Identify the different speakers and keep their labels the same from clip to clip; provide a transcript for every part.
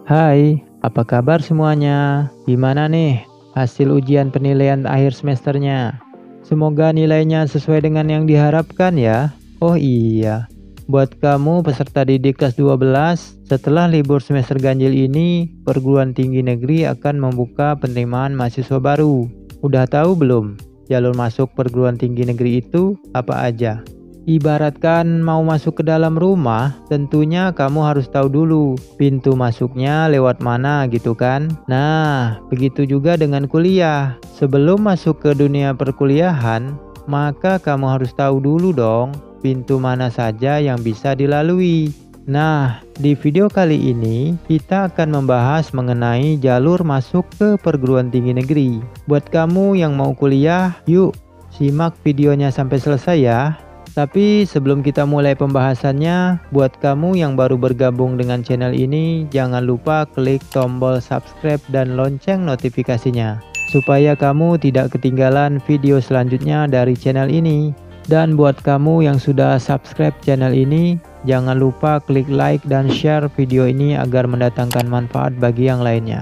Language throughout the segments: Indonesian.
Speaker 1: Hai, apa kabar semuanya? Gimana nih hasil ujian penilaian akhir semesternya? Semoga nilainya sesuai dengan yang diharapkan ya. Oh iya, buat kamu peserta didik kelas 12, setelah libur semester ganjil ini, perguruan tinggi negeri akan membuka penerimaan mahasiswa baru. Udah tahu belum? Jalur masuk perguruan tinggi negeri itu apa aja? Ibaratkan mau masuk ke dalam rumah, tentunya kamu harus tahu dulu pintu masuknya lewat mana gitu kan. Nah, begitu juga dengan kuliah. Sebelum masuk ke dunia perkuliahan, maka kamu harus tahu dulu dong pintu mana saja yang bisa dilalui. Nah, di video kali ini kita akan membahas mengenai jalur masuk ke perguruan tinggi negeri. Buat kamu yang mau kuliah, yuk simak videonya sampai selesai ya. Tapi sebelum kita mulai pembahasannya, buat kamu yang baru bergabung dengan channel ini, jangan lupa klik tombol subscribe dan lonceng notifikasinya, supaya kamu tidak ketinggalan video selanjutnya dari channel ini. Dan buat kamu yang sudah subscribe channel ini, jangan lupa klik like dan share video ini agar mendatangkan manfaat bagi yang lainnya.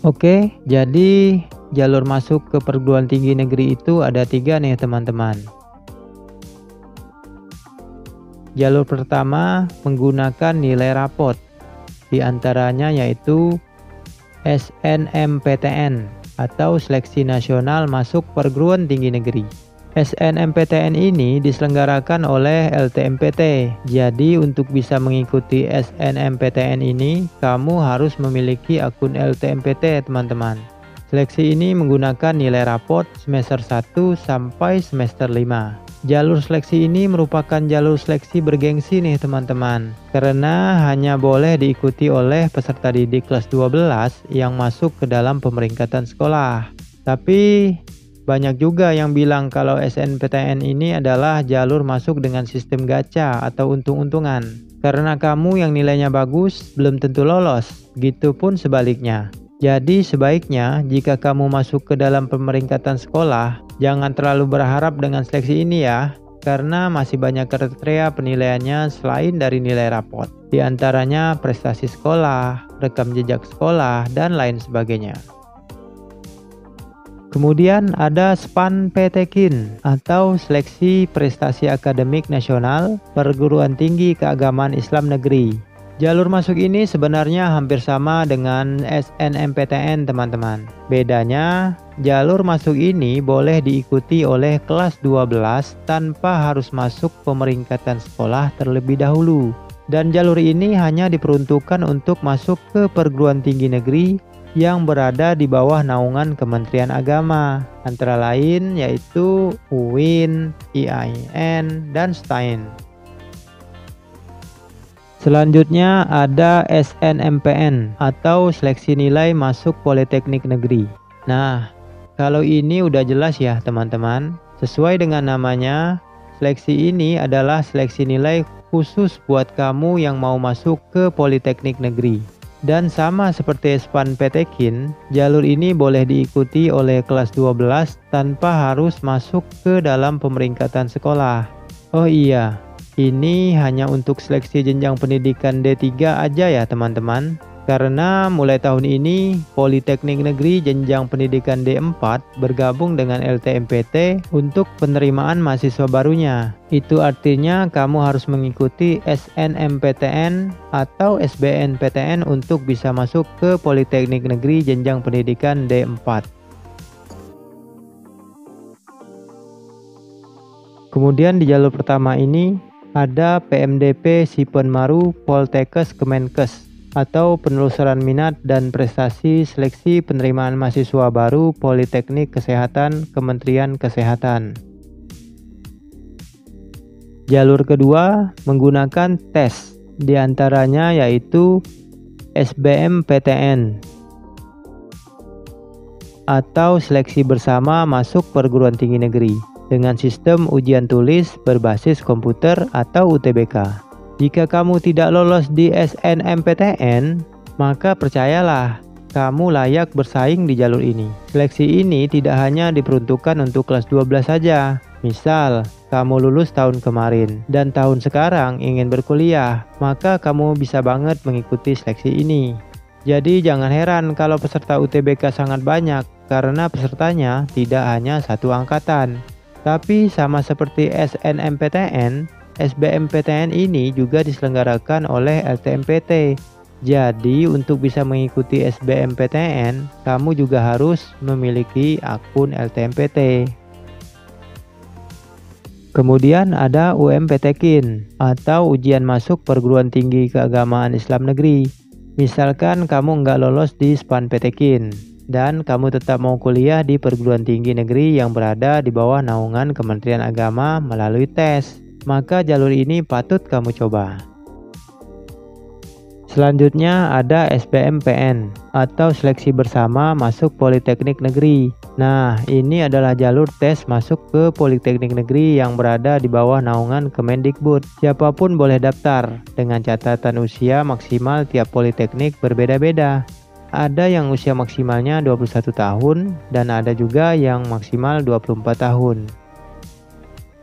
Speaker 1: Oke, jadi jalur masuk ke perguruan tinggi negeri itu ada 3 nih teman-teman. Jalur pertama menggunakan nilai rapot, di antaranya yaitu SNMPTN atau Seleksi Nasional Masuk Perguruan Tinggi Negeri. SNMPTN ini diselenggarakan oleh LTMPT. Jadi untuk bisa mengikuti SNMPTN ini, kamu harus memiliki akun LTMPT teman-teman. Seleksi ini menggunakan nilai rapot semester 1 sampai semester 5. Jalur seleksi ini merupakan jalur seleksi bergengsi nih teman-teman, karena hanya boleh diikuti oleh peserta didik kelas 12 yang masuk ke dalam pemeringkatan sekolah. Tapi banyak juga yang bilang kalau SNMPTN ini adalah jalur masuk dengan sistem gacha atau untung-untungan. Karena kamu yang nilainya bagus, belum tentu lolos. Gitu pun sebaliknya. Jadi sebaiknya jika kamu masuk ke dalam pemeringkatan sekolah, jangan terlalu berharap dengan seleksi ini ya. Karena masih banyak kriteria penilaiannya selain dari nilai rapot. Di antaranya prestasi sekolah, rekam jejak sekolah, dan lain sebagainya. Kemudian ada SPAN-PTKIN atau Seleksi Prestasi Akademik Nasional Perguruan Tinggi Keagamaan Islam Negeri. Jalur masuk ini sebenarnya hampir sama dengan SNMPTN teman-teman. Bedanya, jalur masuk ini boleh diikuti oleh kelas 12 tanpa harus masuk pemeringkatan sekolah terlebih dahulu. Dan jalur ini hanya diperuntukkan untuk masuk ke perguruan tinggi negeri yang berada di bawah naungan Kementerian Agama, antara lain yaitu UIN, IAIN, dan STAIN. Selanjutnya ada SNMPN atau Seleksi Nilai Masuk Politeknik Negeri. Nah, kalau ini udah jelas ya teman-teman. Sesuai dengan namanya, seleksi ini adalah seleksi nilai khusus buat kamu yang mau masuk ke Politeknik Negeri. Dan sama seperti SPAN-PTKIN, jalur ini boleh diikuti oleh kelas 12 tanpa harus masuk ke dalam pemeringkatan sekolah. Oh iya, ini hanya untuk seleksi jenjang pendidikan D3 aja ya teman-teman. Karena mulai tahun ini, Politeknik Negeri Jenjang Pendidikan D4 bergabung dengan LTMPT untuk penerimaan mahasiswa barunya. Itu artinya kamu harus mengikuti SNMPTN atau SBMPTN untuk bisa masuk ke Politeknik Negeri Jenjang Pendidikan D4. Kemudian di jalur pertama ini ada PMDP Sipenmaru Poltekkes Kemenkes atau penelusuran minat dan prestasi seleksi penerimaan mahasiswa baru Politeknik Kesehatan Kementerian Kesehatan. Jalur kedua menggunakan tes, diantaranya yaitu SBMPTN atau seleksi bersama masuk perguruan tinggi negeri dengan sistem ujian tulis berbasis komputer atau UTBK. Jika kamu tidak lolos di SNMPTN, maka percayalah, kamu layak bersaing di jalur ini. Seleksi ini tidak hanya diperuntukkan untuk kelas 12 saja. Misal, kamu lulus tahun kemarin dan tahun sekarang ingin berkuliah, maka kamu bisa banget mengikuti seleksi ini. Jadi jangan heran kalau peserta UTBK sangat banyak, karena pesertanya tidak hanya satu angkatan. Tapi sama seperti SNMPTN, SBMPTN ini juga diselenggarakan oleh LTMPT. Jadi untuk bisa mengikuti SBMPTN, kamu juga harus memiliki akun LTMPT. Kemudian ada UMPTKIN atau ujian masuk perguruan tinggi keagamaan Islam negeri. Misalkan kamu nggak lolos di SPANPTKIN dan kamu tetap mau kuliah di perguruan tinggi negeri yang berada di bawah naungan Kementerian Agama melalui tes, maka jalur ini patut kamu coba. Selanjutnya ada SBMPN atau seleksi bersama masuk Politeknik Negeri. Nah, ini adalah jalur tes masuk ke Politeknik Negeri yang berada di bawah naungan Kemendikbud. Siapapun boleh daftar dengan catatan usia maksimal tiap politeknik berbeda-beda. Ada yang usia maksimalnya 21 tahun dan ada juga yang maksimal 24 tahun.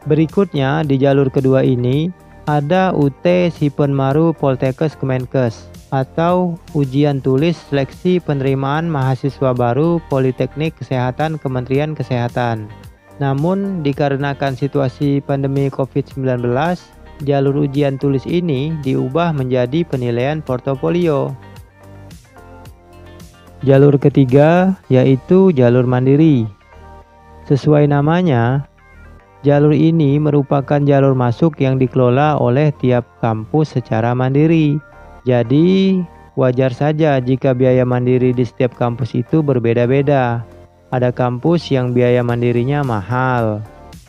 Speaker 1: Berikutnya di jalur kedua ini ada UT Sipenmaru Poltekkes Kemenkes atau ujian tulis seleksi penerimaan mahasiswa baru Politeknik Kesehatan Kementerian Kesehatan. Namun dikarenakan situasi pandemi COVID-19, jalur ujian tulis ini diubah menjadi penilaian portofolio. Jalur ketiga yaitu jalur mandiri. Sesuai namanya, jalur ini merupakan jalur masuk yang dikelola oleh tiap kampus secara mandiri. Jadi, wajar saja jika biaya mandiri di setiap kampus itu berbeda-beda. Ada kampus yang biaya mandirinya mahal,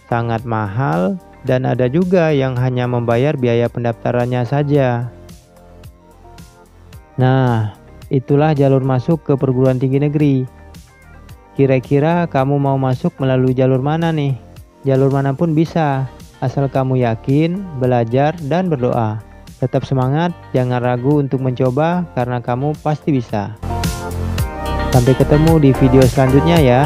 Speaker 1: sangat mahal, dan ada juga yang hanya membayar biaya pendaftarannya saja. Nah, itulah jalur masuk ke perguruan tinggi negeri. Kira-kira kamu mau masuk melalui jalur mana nih? Jalur manapun bisa, asal kamu yakin, belajar, dan berdoa. Tetap semangat, jangan ragu untuk mencoba karena kamu pasti bisa. Sampai ketemu di video selanjutnya ya.